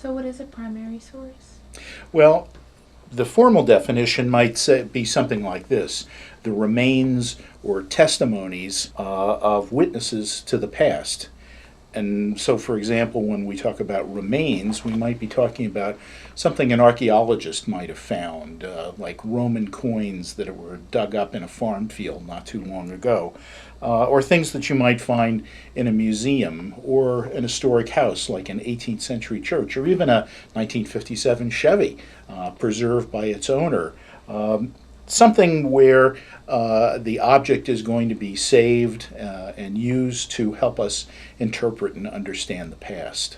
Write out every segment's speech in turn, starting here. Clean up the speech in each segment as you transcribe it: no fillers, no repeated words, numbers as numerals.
So what is a primary source? Well, the formal definition might be something like this: the remains or testimonies of witnesses to the past. And so, for example, when we talk about remains, we might be talking about something an archaeologist might have found, like Roman coins that were dug up in a farm field not too long ago, or things that you might find in a museum or an historic house like an 18th century church, or even a 1957 Chevy preserved by its owner. Something where the object is going to be saved and used to help us interpret and understand the past.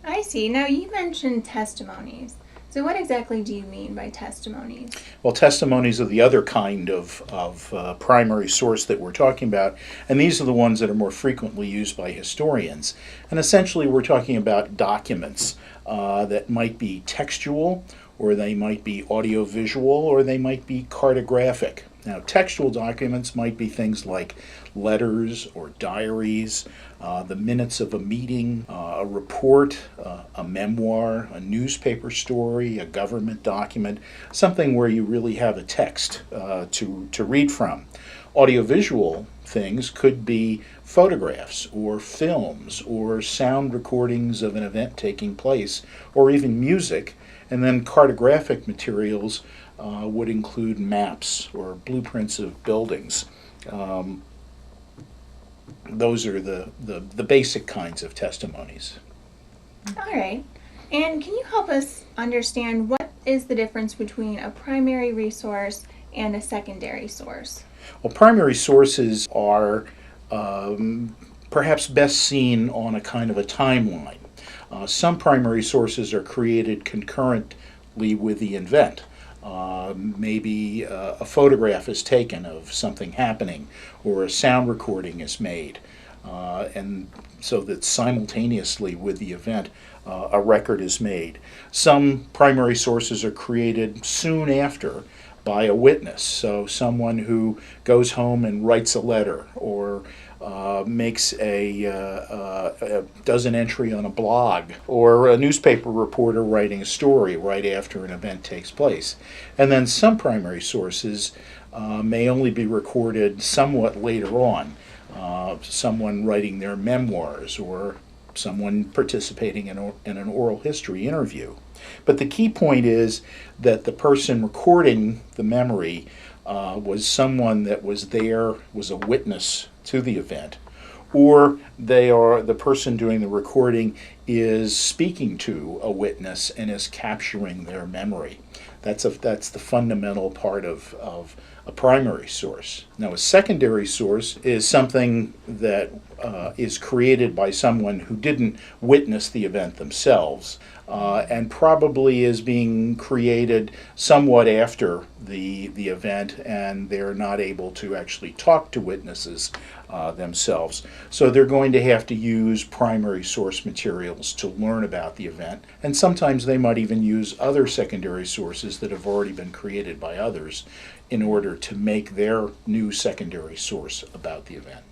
I see. Now you mentioned testimonies. So what exactly do you mean by testimonies? Well, testimonies are the other kind of primary source that we're talking about, and these are the ones that are more frequently used by historians. And essentially, we're talking about documents that might be textual, or they might be audiovisual, or they might be cartographic. Now, textual documents might be things like letters or diaries, the minutes of a meeting, a report, a memoir, a newspaper story, a government document, something where you really have a text to read from. Audiovisual things could be photographs or films or sound recordings of an event taking place, or even music. And then cartographic materials would include maps or blueprints of buildings. Those are the basic kinds of testimonies. All right. And can you help us understand what is the difference between a primary resource and a secondary source? Well, primary sources are perhaps best seen on a kind of a timeline. Some primary sources are created concurrently with the event. Maybe a photograph is taken of something happening, or a sound recording is made, and so that simultaneously with the event, a record is made. Some primary sources are created soon after by a witness, so someone who goes home and writes a letter, or makes does an entry on a blog, or a newspaper reporter writing a story right after an event takes place. And then some primary sources may only be recorded somewhat later on, someone writing their memoirs, or someone participating in an oral history interview. But the key point is that the person recording the memory was someone that was there, was a witness to the event, or the person doing the recording is speaking to a witness and is capturing their memory. That's the fundamental part of a primary source. Now, a secondary source is something that is created by someone who didn't witness the event themselves, and probably is being created somewhat after the event, and they're not able to actually talk to witnesses themselves. So they're going to have to use primary source materials to learn about the event, and sometimes they might even use other secondary sources that have already been created by others in order to make their new secondary source about the event.